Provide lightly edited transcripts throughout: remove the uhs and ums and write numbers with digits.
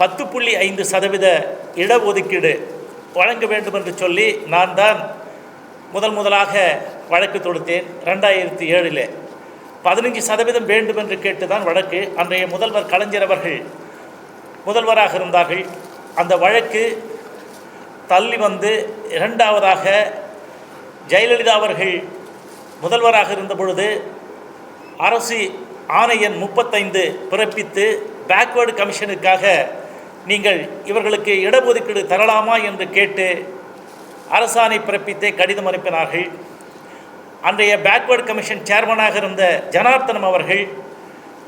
10.5% இடஒதுக்கீடு வழங்க வேண்டும் என்று சொல்லி நான் தான் முதலாக வழக்கு தொடுத்தேன். 2007 15% வேண்டும் என்று கேட்டு தான் வழக்கு. அன்றைய முதல்வர் கலைஞர் அவர்கள் முதல்வராக இருந்தார்கள். அந்த வழக்கு தள்ளி வந்து இரண்டாவதாக ஜெயலலிதா அவர்கள் முதல்வராக இருந்த பொழுது அரசு ஆணையன் 35 பிறப்பித்து பேக்வேர்டு கமிஷனுக்காக நீங்கள் இவர்களுக்கு இடஒதுக்கீடு தரலாமா என்று கேட்டு அரசாணை பிறப்பித்தே கடிதம் அனுப்பினார்கள். அன்றைய பேக்வேர்டு கமிஷன் சேர்மனாக இருந்த ஜனார்த்தனம் அவர்கள்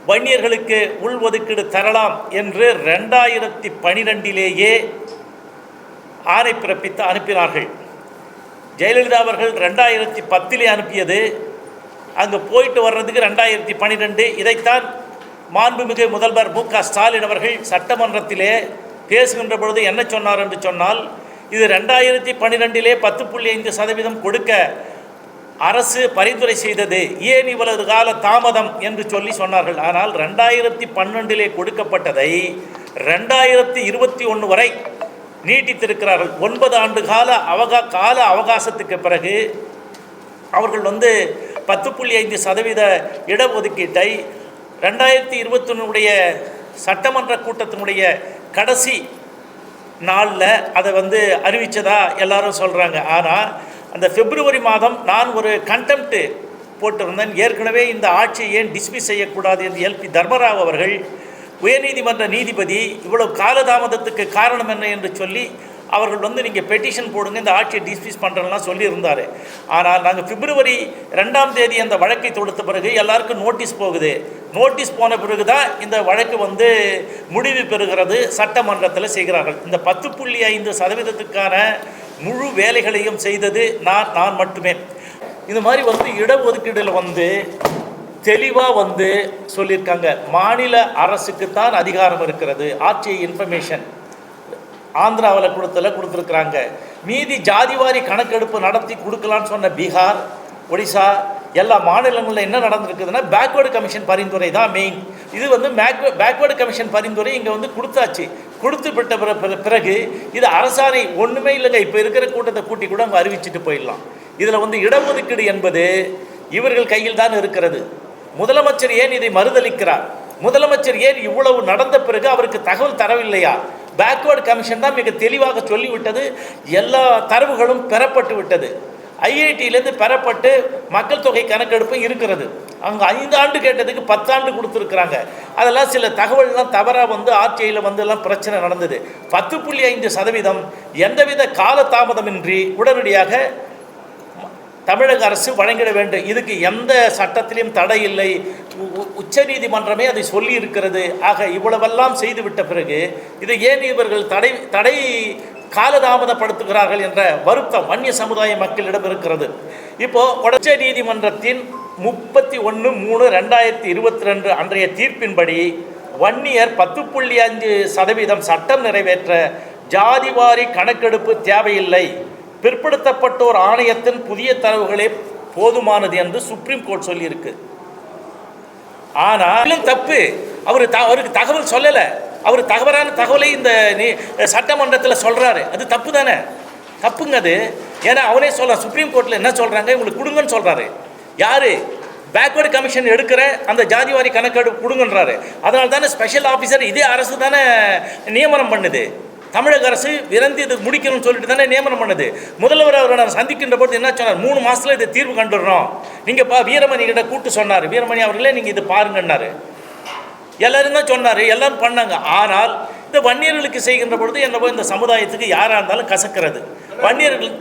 வன்னியர்களுக்கு உள்ஒதுக்கீடு தரலாம் என்று 2012 ஆணை பிறப்பித்து அனுப்பினார்கள். ஜெயலலிதா அவர்கள் 2010 அனுப்பியது. அங்கே போயிட்டு வர்றதுக்கு 2012. இதைத்தான் மாண்புமிகு முதல்வர் மு.க. ஸ்டாலின் அவர்கள் சட்டமன்றத்திலே பேசுகின்ற பொழுது என்ன சொன்னார் என்று சொன்னால், இது 2012 10.5% கொடுக்க அரசு பரிந்துரை செய்தது, ஏன் இவ்வளவு கால தாமதம் என்று சொல்லி சொன்னார்கள். ஆனால் 2012 கொடுக்கப்பட்டதை 2021 வரை நீட்டித்திருக்கிறார்கள். 9 ஆண்டு கால அவகாசத்துக்கு பிறகு அவர்கள் 10.5% இடஒதுக்கீட்டை 2021 சட்டமன்ற கூட்டத்தினுடைய கடைசி நாளில் அதை அறிவித்ததா எல்லாரும் சொல்கிறாங்க. ஆனால் அந்த பிப்ரவரி மாதம் நான் ஒரு கண்டெம்ப்ட் போட்டிருந்தேன். ஏற்கனவே இந்த ஆட்சியை ஏன் டிஸ்மிஸ் செய்யக்கூடாது என்று எல்பி தர்மராவ் அவர்கள் உயர்நீதிமன்ற நீதிபதி இவ்வளவு காலதாமதத்துக்கு காரணம் என்ன என்று சொல்லி அவர்கள் நீங்கள் பெட்டிஷன் போடுங்க, இந்த ஆட்சியை டிஸ்மிஸ் பண்ணுறலாம் சொல்லியிருந்தார். ஆனால் நாங்கள் பிப்ரவரி 2 அந்த வழக்கை தொடுத்த பிறகு எல்லாருக்கும் நோட்டீஸ் போகுது. நோட்டீஸ் போன பிறகு தான் இந்த வழக்கு முடிவு பெறுகிறது, சட்டமன்றத்தில் செய்கிறார்கள். இந்த 10.5%க்கான முழு வேலைகளையும் செய்தது நான் மட்டுமே. இந்த மாதிரி இடஒதுக்கீடில் தெளிவாக சொல்லியிருக்காங்க. மாநில அரசுக்கு தான் அதிகாரம் இருக்கிறது. ஆர்டிஐ இன்ஃபர்மேஷன் ஆந்திராவில் கொடுத்துருக்குறாங்க. மீதி ஜாதிவாரி கணக்கெடுப்பு நடத்தி கொடுக்கலான்னு சொன்ன பீகார், ஒடிசா எல்லா மாநிலங்களில் என்ன நடந்திருக்குதுன்னா பேக்வேர்டு கமிஷன் பரிந்துரை தான் மெயின். இது பேக்வேர்டு கமிஷன் பரிந்துரை இங்கே கொடுத்தாச்சு. கொடுத்து விட்ட பிறகு இது அரசாணை ஒன்றுமே இல்லைங்க. இப்போ இருக்கிற கூட்டத்தை கூட்டி கூட அங்கே அறிவிச்சிட்டு போயிடலாம். இதில் இடஒதுக்கீடு என்பது இவர்கள் கையில் தான் இருக்கிறது. முதலமைச்சர் ஏன் இதை மறுதளிக்கிறார்? முதலமைச்சர் ஏன் இவ்வளவு நடந்த பிறகு அவருக்கு தகவல் தரவில்லையா? பேக்வேர்டு கமிஷன் தான் மிக தெளிவாக சொல்லிவிட்டது. எல்லா தரவுகளும் பெறப்பட்டு விட்டது. ஐஐடியிலேருந்து பெறப்பட்டு மக்கள் தொகை கணக்கெடுப்பும் இருக்கிறது. அங்கே 5 ஆண்டு கேட்டதுக்கு 10 ஆண்டு கொடுத்துருக்குறாங்க. அதெல்லாம் சில தகவல்லாம் தவறாக ஆட்சியில் எல்லாம் பிரச்சனை நடந்தது. 10.5% எந்தவித காலதாமதமின்றி உடனடியாக தமிழக அரசு வழங்கிட வேண்டும். இதுக்கு எந்த சட்டத்திலையும் தடை இல்லை. உச்ச நீதிமன்றமே அதை சொல்லி இருக்கிறது. ஆக இவ்வளவெல்லாம் செய்துவிட்ட பிறகு இதை ஏன் இவர்கள் தடை காலதாமதப்படுத்துகிறார்கள் என்ற வருத்தம் வன்னிய சமுதாய மக்களிடம் இருக்கிறது. இப்போ உச்ச நீதிமன்றத்தின் 31/3/2022 அன்றைய தீர்ப்பின்படி வன்னியர் 10.5% சட்டம் நிறைவேற்ற ஜாதிவாரி கணக்கெடுப்பு தேவையில்லை, பிற்படுத்தப்பட்டோர் ஆணையத்தின் புதிய தரவுகளே போதுமானது என்று சுப்ரீம் கோர்ட் சொல்லியிருக்கு. ஆனால் தப்பு, அவருக்கு தகவல் சொல்லலை. அவர் தவறான தகவலை இந்த சட்டமன்றத்தில் சொல்கிறாரு. அது தப்பு தானே? தப்புங்க அது. ஏன்னா அவனே சொல்ல சுப்ரீம் கோர்ட்டில் என்ன சொல்கிறாங்க, உங்களுக்கு கொடுங்கன்னு சொல்கிறாரு. யார்? பேக்வேர்டு கமிஷன் எடுக்கிற அந்த ஜாதிவாரி கணக்கெடுப்பு கொடுங்கன்றாரு. அதனால தானே ஸ்பெஷல் ஆஃபீஸர் இதே அரசு தானே நியமனம் பண்ணுது. தமிழக அரசு விரைந்து இது முடிக்கணும்னு சொல்லிட்டு தானே நியமனம் பண்ணுது. முதல்வர் அவரை நான் சந்திக்கின்ற போது என்ன சொன்னார், 3 மாதத்தில் இதை தீர்வு கண்டுடுறோம். நீங்கள் வீரமணி கிட்ட கூப்பிட்டு சொன்னார். வீரமணி அவர்களே நீங்கள் இது பாருங்கன்னாரு. எல்லாரும் தான் சொன்னார், எல்லாரும் பண்ணாங்க. ஆனால் இந்த வன்னியர்களுக்கு செய்கின்ற பொழுது என்னவோ இந்த சமுதாயத்துக்கு யாராக இருந்தாலும் கசக்கிறது. வன்னியர்கள்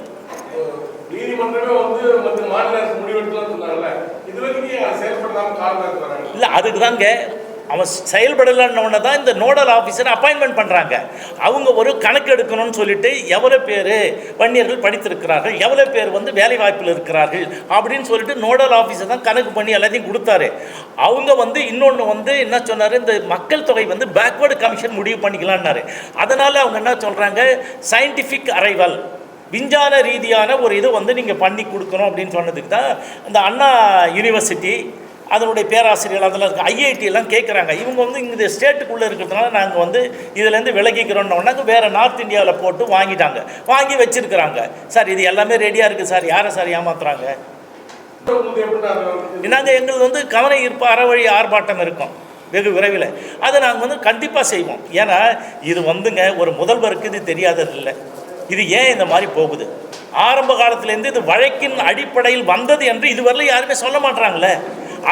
இல்லை, அதுக்கு தாங்க அவன் செயல்படலைன்னு தான் இந்த நோடல் ஆஃபீஸர் அப்பாயின்மெண்ட் பண்ணுறாங்க. அவங்க ஒரு கணக்கு எடுக்கணும்னு சொல்லிட்டு எவ்வளோ பேர் வன்னியர்கள் படித்திருக்கிறார்கள், எவ்வளோ பேர் வேலை வாய்ப்பில் இருக்கிறார்கள் அப்படின்னு சொல்லிட்டு நோடல் ஆஃபீஸர் தான் கணக்கு பண்ணி எல்லாத்தையும் கொடுத்தாரு. அவங்க இன்னொன்று என்ன சொன்னார், இந்த மக்கள் தொகை பேக்வேர்டு கமிஷன் முடிவு பண்ணிக்கலான்னாரு. அதனால் அவங்க என்ன சொல்கிறாங்க, சயின்டிஃபிக் அரைவல், விஞ்ஞான ரீதியான ஒரு இது நீங்கள் பண்ணி கொடுக்கணும் அப்படின்னு சொன்னதுக்கு தான் இந்த அண்ணா யூனிவர்சிட்டி, அதனுடைய பேராசிரியர்கள் அதில் இருக்க ஐஐடி எல்லாம் கேட்குறாங்க. இவங்க வந்து இந்த ஸ்டேட்டுக்குள்ளே இருக்கிறதுனால நாங்கள் வந்து இதுலேருந்து விலகிக்கிறோன்னொன்னாக்க வேறு நார்த் இந்தியாவில் போட்டு வாங்கிட்டாங்க, வாங்கி வச்சுருக்கிறாங்க. சார் இது எல்லாமே ரெடியாக இருக்குது சார், யாரை சார் ஏமாத்துறாங்க? நாங்கள் எங்களுக்கு வந்து கவன ஈர்ப்பு அறவழி ஆர்ப்பாட்டம் இருக்கும் வெகு விரைவில். அதை நாங்கள் வந்து கண்டிப்பாக செய்வோம். ஏன்னா இது வந்துங்க ஒரு முதல்வருக்கு இது தெரியாதது இல்லை. இது ஏன் இந்த மாதிரி போகுது? ஆரம்ப காலத்துலேருந்து இது வழக்கின் அடிப்படையில் வந்தது என்று இதுவரையிலும் யாருமே சொல்ல மாட்டாங்களே.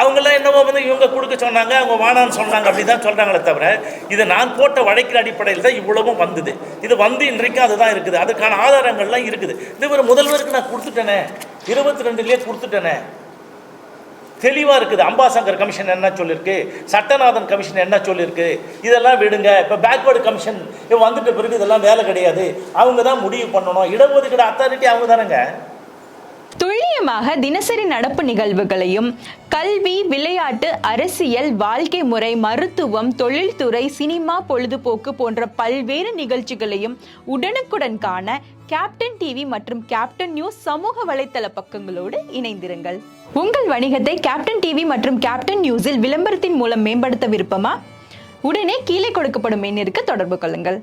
அவங்களாம் என்னவோ வந்து இவங்க கொடுக்க சொன்னாங்க, அவங்க வானான்னு சொன்னாங்க, அப்படி தான் சொல்கிறாங்களே தவிர இது நான் போட்ட வழக்கின் அடிப்படையில் தான் இவ்வளவும் வந்தது. இது வந்து இன்றைக்கும் அதுதான் இருக்குது. அதுக்கான ஆதாரங்கள்லாம் இருக்குது. இது ஒரு முதல்வருக்கு நான் கொடுத்துட்டேனே, 22லேயே கொடுத்துட்டேனே, தெளிவாக இருக்குது. அம்பாசங்கர் கமிஷன் என்ன சொல்லியிருக்கு, சட்டநாதன் கமிஷன் என்ன சொல்லியிருக்கு, இதெல்லாம் விடுங்க. இப்போ பேக்வேர்டு கமிஷன் வந்துட்ட பிறகு இதெல்லாம் வேலை கிடையாது, அவங்க தான் முடிவு பண்ணணும். இடஒதுக்கீடு அத்தாரிட்டி அவங்க தானேங்க. துல்லியமாக தினசரி நடப்பு நிகழ்வுகளையும் கல்வி, விளையாட்டு, அரசியல், வாழ்க்கை முறை, மருத்துவம், தொழில்துறை, சினிமா, பொழுதுபோக்கு போன்ற பல்வேறு நிகழ்ச்சிகளையும் உடனுக்குடன் காண கேப்டன் டிவி மற்றும் கேப்டன் நியூஸ் சமூக வலைத்தள பக்கங்களோடு இணைந்திருங்கள். உங்கள் வணிகத்தை கேப்டன் டிவி மற்றும் கேப்டன் நியூஸில் விளம்பரத்தின் மூலம் மேம்படுத்த விருப்பமா? உடனே கீழே கொடுக்கப்படும் எண்ணிற்கு தொடர்பு கொள்ளுங்கள்.